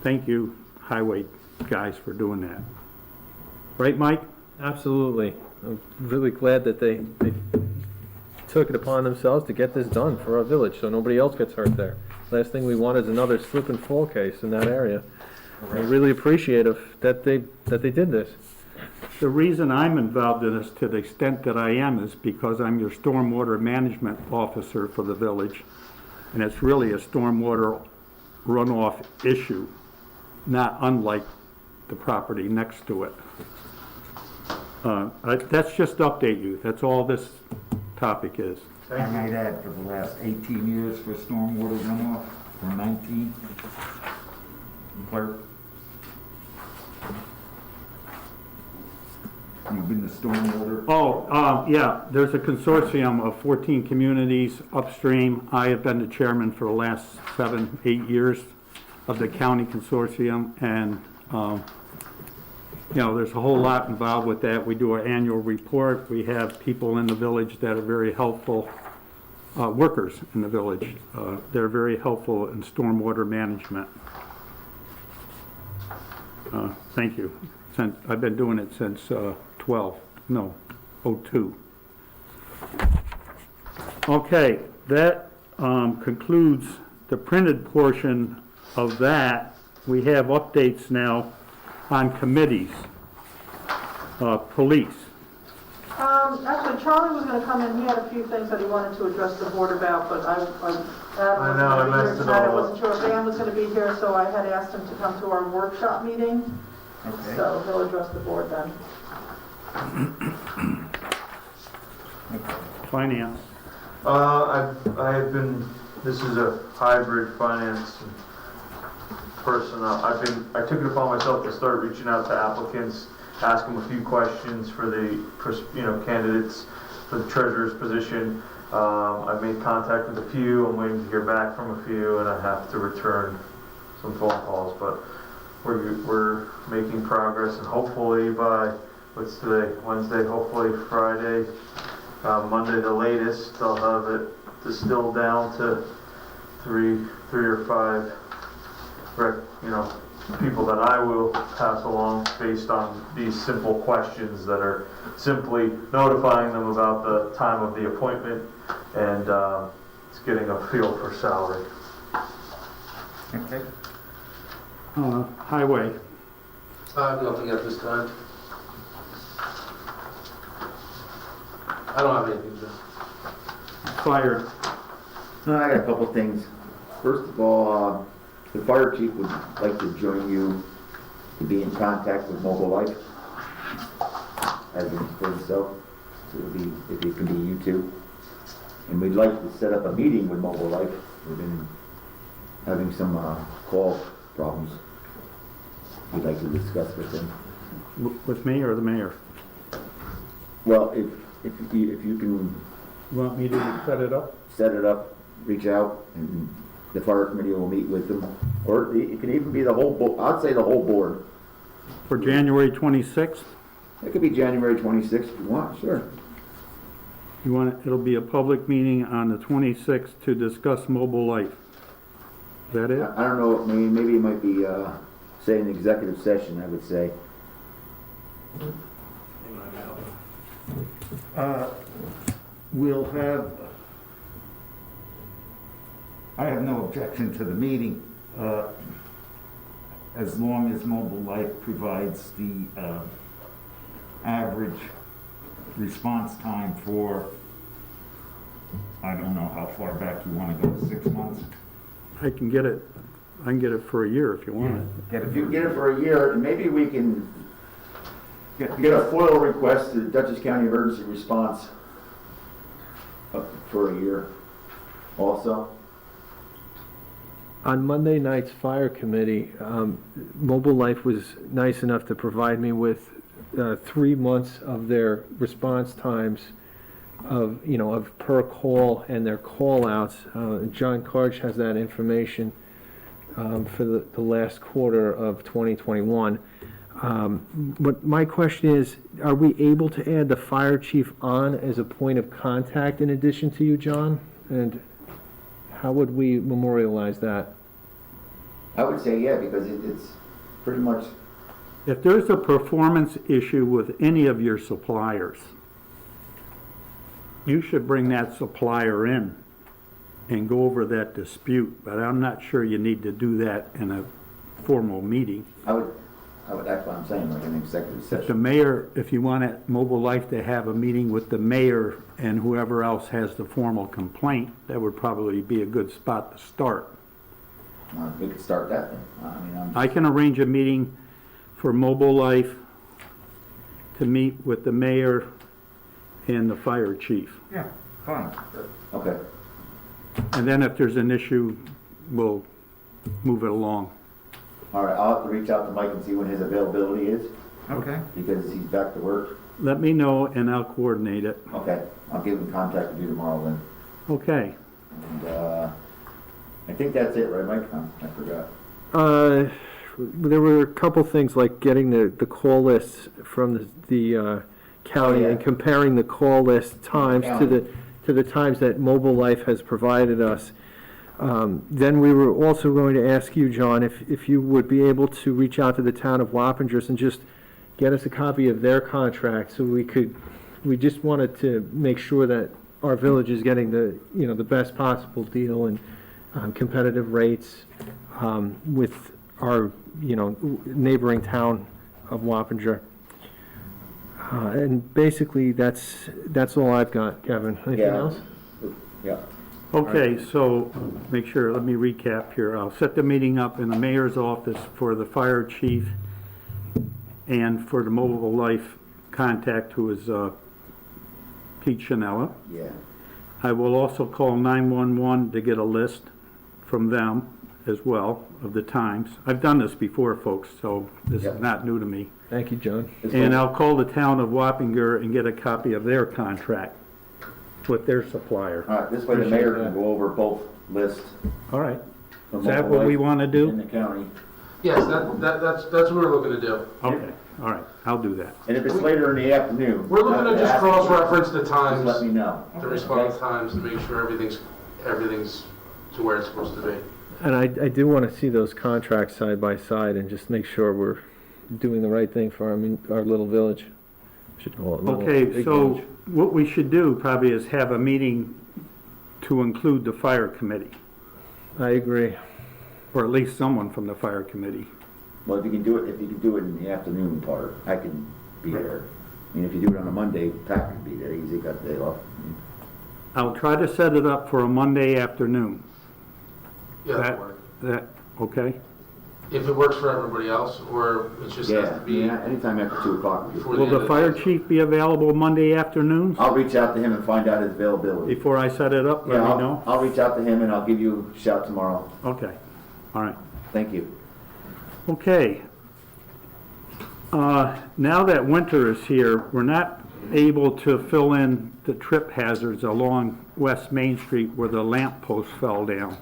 C: Thank you, highway guys, for doing that. Right, Mike?
H: Absolutely. I'm really glad that they took it upon themselves to get this done for our village, so nobody else gets hurt there. Last thing we want is another slip and fall case in that area. I'm really appreciative that they did this.
C: The reason I'm involved in this to the extent that I am is because I'm your stormwater management officer for the village, and it's really a stormwater runoff issue, not unlike the property next to it. That's just to update you. That's all this topic is.
B: I might add, for the last 18 years for stormwater runoff, or 19. Clerk. You've been the stormwater.
C: Yeah, there's a consortium of 14 communities upstream. I have been the chairman for the last 7-8 years of the county consortium, and you know, there's a whole lot involved with that. We do our annual report. We have people in the village that are very helpful, workers in the village. They're very helpful in stormwater management. Thank you. I've been doing it since 02. Okay, that concludes the printed portion of that. We have updates now on committees. Police.
I: Actually, Charlie was gonna come in, he had a few things that he wanted to address the board about, but I
D: know, I messed it all
I: I
D: up.
I: wasn't sure if Dan was gonna be here, so I had asked him to come to our workshop meeting,
B: Okay.
I: so he'll address the board then.
C: Finance.
D: I have been, this is a hybrid finance person. I took it upon myself to start reaching out to applicants, ask them a few questions for the, candidates for the treasurer's position. I've made contact with a few, I'm waiting to hear back from a few, and I have to return some phone calls, but we're making progress, and hopefully by, what's today, Wednesday, hopefully Friday, Monday the latest, I'll have it distilled down to three or five, people that I will pass along based on these simple questions that are simply notifying them about the time of the appointment and it's getting a feel for salary.
B: Okay.
C: Highway.
F: I have nothing at this time. I don't have anything to do.
C: Fire.
E: No, I got a couple things. First of all, the fire chief would like to join you to be in contact with Mobile Life, as in for himself. So it would be, if it can be you two. And we'd like to set up a meeting with Mobile Life. We've been having some call problems we'd like to discuss with them.
C: With me or the mayor?
E: Well, if you can
C: You want me to set it up?
E: set it up, reach out, and the fire committee will meet with them. Or it could even be the whole I'd say the whole board.
C: For January 26th?
E: It could be January 26th if you want, sure.
C: You want it'll be a public meeting on the 26th to discuss Mobile Life. Is that it?
E: I don't know, maybe it might be, say an executive session, I would say.
B: We'll have, I have no objection to the meeting, as long as Mobile Life provides the average response time for, I don't know how far back you want to go, 6 months?
C: I can get it for a year if you want it.
E: If you can get it for a year, maybe we can get a FOIL request to the Dutchess County Emergency Response for a year also.
H: On Monday night's fire committee, Mobile Life was nice enough to provide me with 3 months of their response times of per call and their call outs. John Karch has that information for the last quarter of 2021. But my question is, are we able to add the fire chief on as a point of contact in addition to you, John? And how would we memorialize that?
E: I would say, yeah, because it's pretty much,
C: If there's a performance issue with any of your suppliers, you should bring that supplier in and go over that dispute, but I'm not sure you need to do that in a formal meeting.
E: I would, that's what I'm saying, like an executive
C: If the
E: session.
C: mayor, if you want Mobile Life to have a meeting with the mayor and whoever else has the formal complaint, that would probably be a good spot to start.
E: We could start that then.
C: I can arrange a meeting for Mobile Life to meet with the mayor and the fire chief.
B: Yeah, fine.
E: Okay,
C: And then if there's an issue, we'll move it along.
E: all right, I'll have to reach out to Mike and see when his availability is,
B: Okay.
E: because he's back to work.
C: Let me know and I'll coordinate it.
E: Okay, I'll give him contact with you tomorrow then.
C: Okay.
E: And, I think that's it, right, Mike? I forgot.
H: there were a couple things like getting the call lists from the county
E: Oh, yeah.
H: and comparing the call list times to the times that Mobile Life has provided us. Then we were also going to ask you, John, if you would be able to reach out to the town of Wappingers and just get us a copy of their contract so we just wanted to make sure that our village is getting the best possible deal and competitive rates with our, neighboring town of Wappinger. And basically, that's all I've got, Kevin. Anything
E: Yeah.
H: else?
E: Yeah.
C: Okay, so, let me recap here. I'll set the meeting up in the mayor's office for the fire chief and for the Mobile Life contact, who is Pete Chanella.
E: Yeah.
C: I will also call 911 to get a list from them as well of the times. I've done this before, folks, so this
E: Yep.
C: is not new to me.
H: Thank you, John.
C: And I'll call the town of Wappinger and get a copy of their contract with their supplier.
E: All right, this way the mayor can go over both lists.
C: All right,
E: from
C: is that
E: Mobile
C: what we
E: Life
C: want to
E: In
C: do?
E: the county.
F: Yes, that's what we're looking to do.
C: Okay, all right, I'll do that.
E: And if it's later in the afternoon.
F: We're looking to just cross-reference the
E: Just let
F: times,
E: me know.
F: the response times, to make sure everything's to where it's supposed to be.
H: And I do want to see those contracts side by side and just make sure we're doing the right thing for our little village. Should call it little,
C: Okay,
H: big
C: so
H: village.
C: what we should do probably is have a meeting to include the fire committee,
H: I agree.
C: or at least someone from the fire committee.
E: Well, if you can do it in the afternoon part, I can be there. I mean, if you do it on a Monday, Pat can be there, he's got the day off.
C: I'll try to set it up for a Monday afternoon.
F: Yeah,
C: That-
F: that'll work.
C: Okay?
F: If it works for everybody else, or it just has
E: Yeah,
F: to be
E: yeah, anytime after 2 o'clock.
F: before
C: Will
F: the end
C: the
F: of
C: fire
F: day.
C: chief be available Monday afternoons?
E: I'll reach out to him and find out his availability.
C: Before I set it up, let
E: Yeah,
C: me know?
E: I'll reach out to him and I'll give you a shout tomorrow.
C: Okay, all right.
E: Thank you.
C: Okay. Now that winter is here, we're not able to fill in the trip hazards along West Main Street where the lamp post fell down.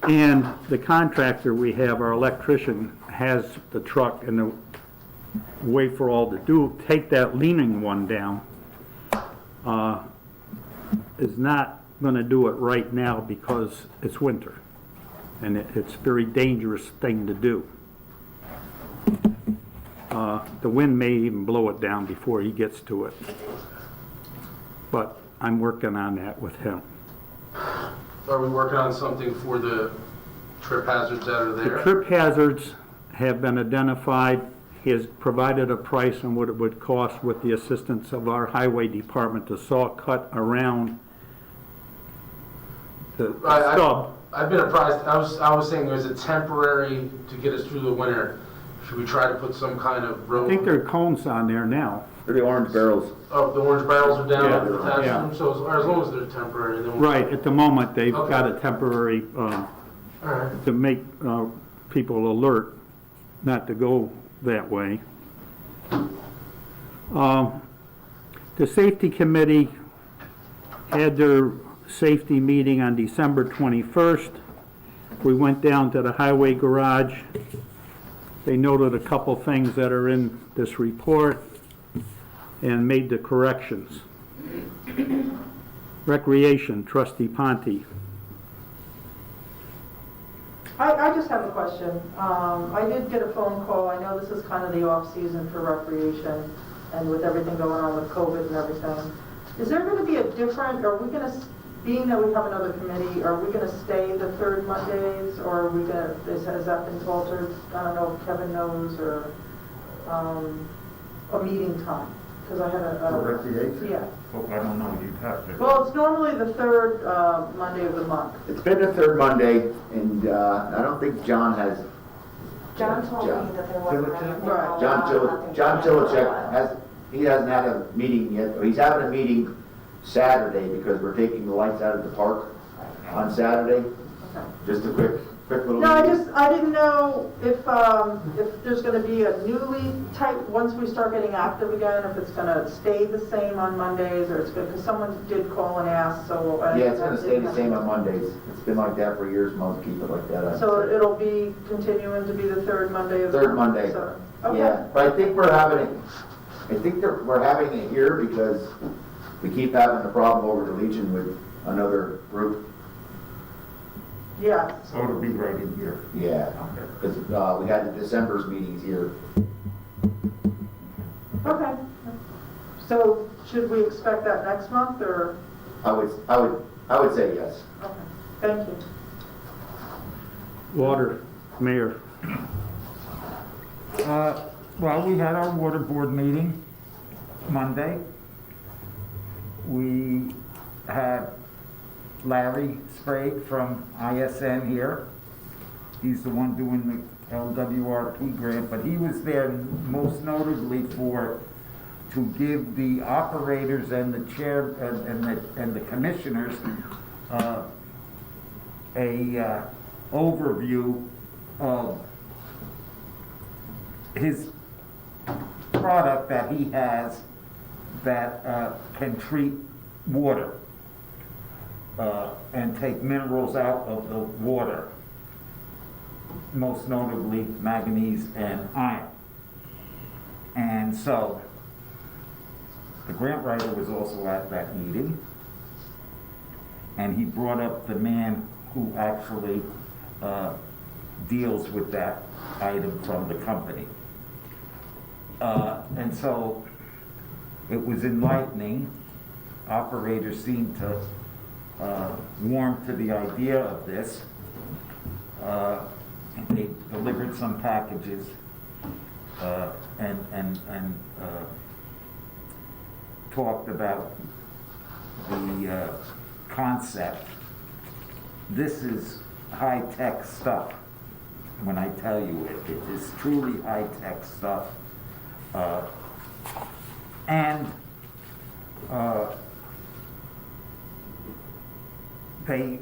C: And the contractor we have, our electrician, has the truck and the way for all to do, take that leaning one down, is not gonna do it right now because it's winter. And it's a very dangerous thing to do. The wind may even blow it down before he gets to it. But I'm working on that with him.
F: Are we working on something for the trip hazards that are
C: The
F: there?
C: trip hazards have been identified. He has provided a price on what it would cost with the assistance of our highway department to saw cut around the stub.
F: I've been apprised, I was saying there's a temporary to get us through the winter. Should we try to put some kind of
C: I
F: rope?
C: think there are cones on there now.
E: For the orange barrels,
F: Oh, the orange barrels are down
C: Yeah,
F: at the attached
C: yeah.
F: to them, so as long as they're temporary, then we'll.
C: Right, at the moment, they've
F: Okay.
C: got a temporary,
F: All right.
C: to make people alert not to go that way. The safety committee had their safety meeting on December 21st. We went down to the highway garage. They noted a couple things that are in this report and made the corrections. Recreation, trustee Ponte.
I: I just have a question. I did get a phone call, I know this is kind of the off-season for recreation, and with everything going on with COVID and everything. Is there gonna be a different, are we gonna, being that we have another committee, are we gonna stay the third Mondays, or are we gonna, has that been altered? I don't know if Kevin knows, or, a meeting time, because I had a.
B: recreation?
I: Yeah.
B: Oh, I don't know, you'd have to.
I: Well, it's normally the third, Monday of the month.
E: it's been the third Monday, and I don't think John has,
J: John told
E: John.
J: me that there wasn't anything.
I: Right.
E: John Tillicek he hasn't had a meeting yet, but he's having a meeting Saturday because we're taking the lights out of the park on Saturday.
I: Okay.
E: Just a quick quick little.
I: No,
E: meeting.
I: I didn't know if there's gonna be a newly type, once we start getting active again, if it's gonna stay the same on Mondays, or it's good, because someone did call and ask, so.
E: Yeah, it's gonna stay the same on Mondays. It's been like that for years, most keep it like that.
I: So it'll be continuing to be the third Monday of the month?
E: Third Monday.
I: So, okay.
E: Yeah, but I think we're having it here because we keep having a problem over the Legion with another group.
I: Yeah,
B: So it'll be right in here.
E: Yeah, because we had the December's meetings here.
I: okay. So should we expect that next month, or?
E: I would say yes.
I: Okay, thank you.
C: Water, Mayor.
B: Well, we had our water board meeting Monday. We had Larry Sprague from ISN here. He's the one doing the LWRP grant, but he was there most notably to give the operators and the chair and the commissioners a overview of his product that he has that can treat water and take minerals out of the water, most notably manganese and iron. And so the grant writer was also at that meeting, and he brought up the man who actually deals with that item from the company. And so it was enlightening. Operators seemed to warm to the idea of this. They delivered some packages and talked about the concept. This is high-tech stuff. When I tell you it is truly high-tech stuff.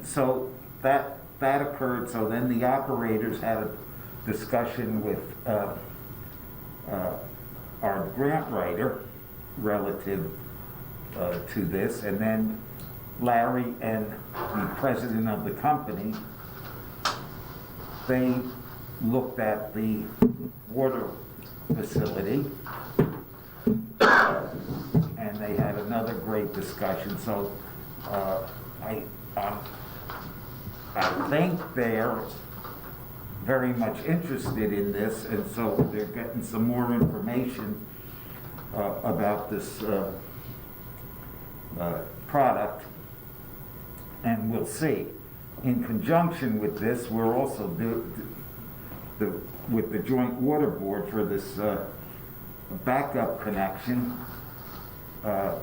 B: So that occurred. So then the operators had a discussion with our grant writer relative to this, and then Larry and the president of the company, they looked at the water facility, and they had another great discussion. So I think they're very much interested in this, and so they're getting some more information about this product, and we'll see. In conjunction with this, we're also with the Joint Water Board for this backup connection, the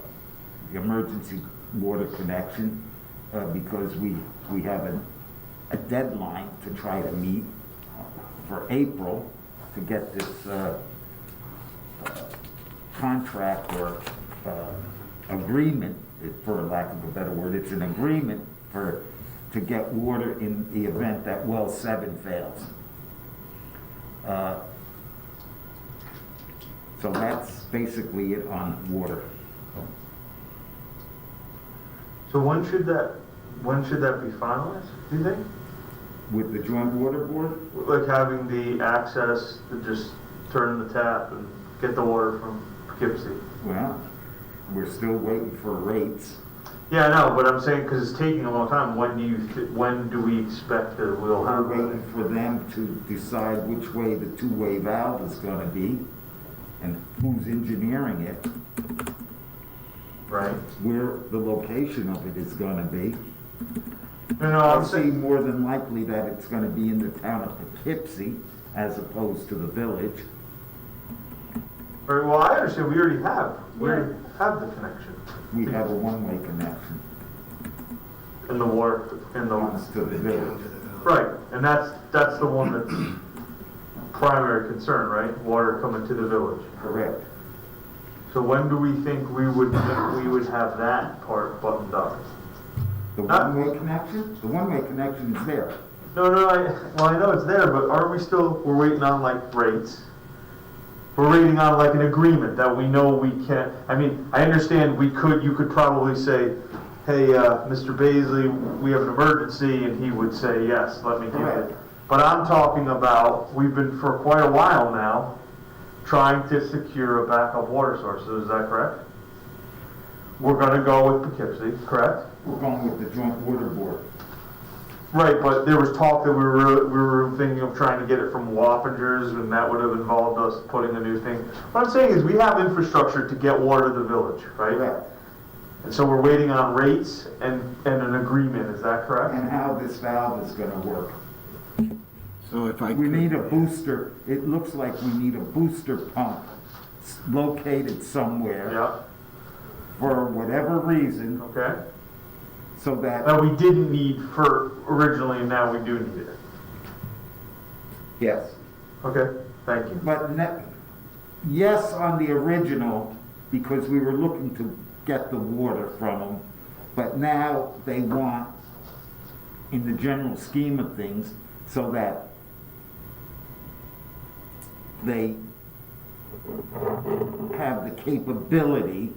B: emergency water connection, because we have a deadline to try to meet for April to get this contract or agreement, for lack of a better word. It's an agreement to get water in the event that well 7 fails. So that's basically it on water.
D: So when should that be finalized, do you think?
B: With the Joint Water Board,
D: Like having the access to just turn the tap and get the water from Poughkeepsie?
B: well, we're still waiting for rates.
D: Yeah, I know, but I'm saying, because it's taking a long time, when do we expect that we'll
B: We're
D: have
B: waiting
D: that?
B: for them to decide which way the two-way valve is gonna be and who's engineering it,
D: Right?
B: where the location of it is gonna be.
D: No,
B: I
D: I'm
B: see
D: saying,
B: more than likely that it's gonna be in the town of Poughkeepsie as opposed to the village.
D: right, well, I understand, we already have the connection.
B: We have a one-way connection
D: In the water,
B: to the village.
D: right, and that's the one that's primary concern, right? Water coming to the village.
B: Correct.
D: So when do we think we would have that part buttoned up?
B: The
D: Not-
B: one-way connection? The one-way connection is there.
D: No, I know it's there, but aren't we still, we're waiting on like rates? We're waiting on like an agreement that we know we can, I mean, I understand you could probably say, hey, Mr. Baisley, we have an emergency, and he would say, yes, let me give it. But I'm talking about, we've been for quite a while now, trying to secure a backup water source, is that correct? We're gonna go with Poughkeepsie, correct?
B: We're going with the joint water board.
D: Right, but there was talk that we were thinking of trying to get it from Wappingers, and that would have involved us putting a new thing. What I'm saying is, we have infrastructure to get water to the village, right?
B: Correct.
D: And so we're waiting on rates and an agreement, is that correct?
B: And how this valve is gonna work.
G: So if I
B: We
G: could-
B: need a booster, it looks like we need a booster pump located somewhere
D: Yeah,
B: for whatever reason,
D: okay.
B: so that,
D: That we didn't need for originally, and now we do need it.
E: Yes.
D: Okay, thank you.
B: but yes on the original, because we were looking to get the water from them, but now they want, in the general scheme of things, so that they have the capability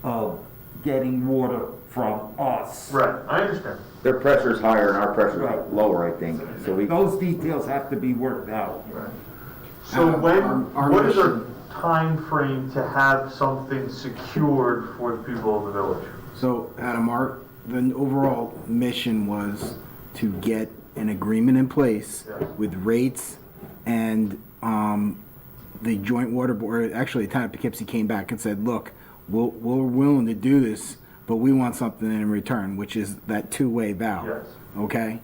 B: of getting water from us.
D: Right, I understand.
E: Their pressure's higher and our pressure's
B: Right.
E: lower, I think, so we.
B: Those details have to be worked out.
D: So
G: our
D: what is our
G: mission-
D: time frame to have something secured for the people of the village?
G: So, Adam, the overall mission was to get an agreement in place
D: Yeah.
G: with rates and the joint water board. Actually, the town of Poughkeepsie came back and said, look, we're willing to do this, but we want something in return, which is that two-way valve.
D: Yes.
G: Okay?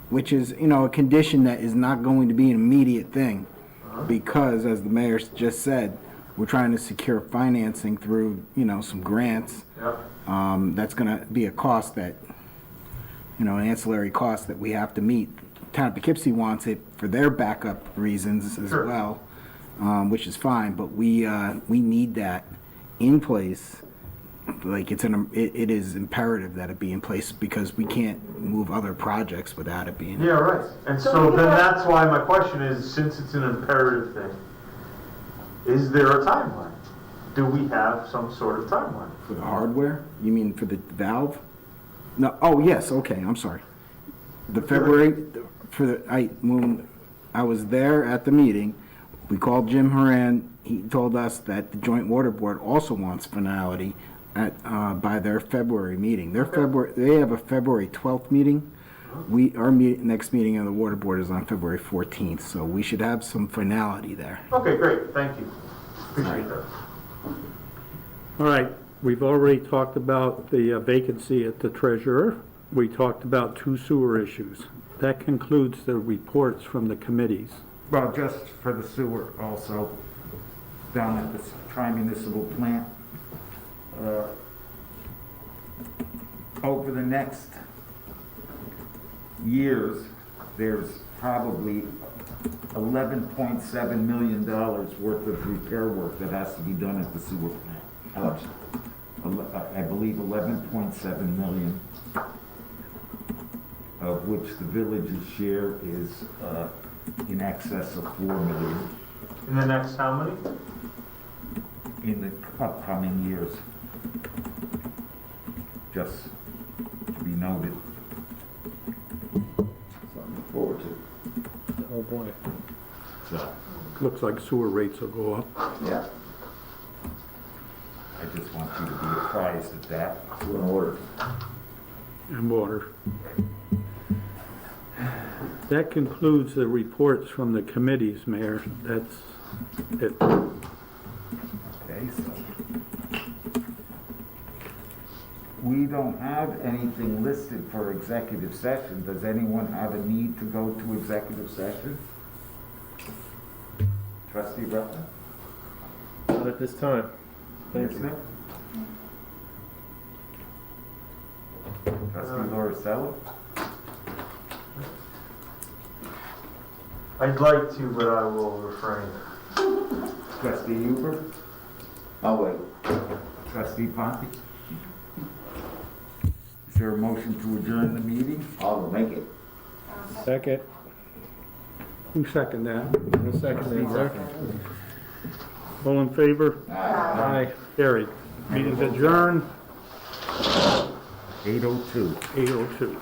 G: Which is, a condition that is not going to be an immediate thing. Because, as the mayor just said, we're trying to secure financing through, some grants.
D: Yep.
G: That's gonna be a cost that, an ancillary cost that we have to meet. Town of Poughkeepsie wants it for their backup reasons as
D: Sure.
G: well, which is fine, but we need that in place. Like, it is imperative that it be in place because we can't move other projects without it being.
D: Yeah, right. And
I: So
D: so
I: we
D: then
I: have-
D: that's why my question is, since it's an imperative thing, is there a timeline? Do we have some sort of timeline?
G: For the hardware? You mean for the valve? No, oh, yes, okay, I'm sorry. The February, when I was there at the meeting, we called Jim Horan, he told us that the joint water board also wants finality by their February meeting. They have a February 12th meeting. Our next meeting of the water board is on February 14th, so we should have some finality there.
D: Okay, great, thank you. Appreciate that.
C: All right, we've already talked about the vacancy at the treasurer. We talked about 2 sewer issues. That concludes the reports from the committees.
B: Well, just for the sewer also, down at the tri-municipal plant. Over the next years, there's probably $11.7 million worth of repair work that has to be done at the sewer plant.
E: How much?
B: I believe 11.7 million, of which the village's share is in excess of 4 million
D: In the next how many?
B: in the upcoming years. Just to be noted.
E: Something to look forward to.
H: Oh, boy.
B: So
C: Looks like sewer rates will go up.
E: Yeah,
B: I just want you to be apprised of that.
E: we're in order.
C: And water. That concludes the reports from the committees, Mayor. That's it.
B: Okay, so we don't have anything listed for executive session. Does anyone have a need to go to executive session? Trustee Rutland?
H: Not at this time. Thank
B: Yes,
H: you.
B: sir. Trustee Lauricello?
D: I'd like to, but I will refrain.
B: Trustee Huber?
E: I'll wait.
B: Trustee Ponte? Is there a motion to adjourn the meeting?
E: I'll make it.
H: Second.
C: Who seconded that?
H: I'll second that.
C: All in favor?
H: Aye.
C: Carried. Meeting's adjourned,
B: 8:02.
C: 8:02.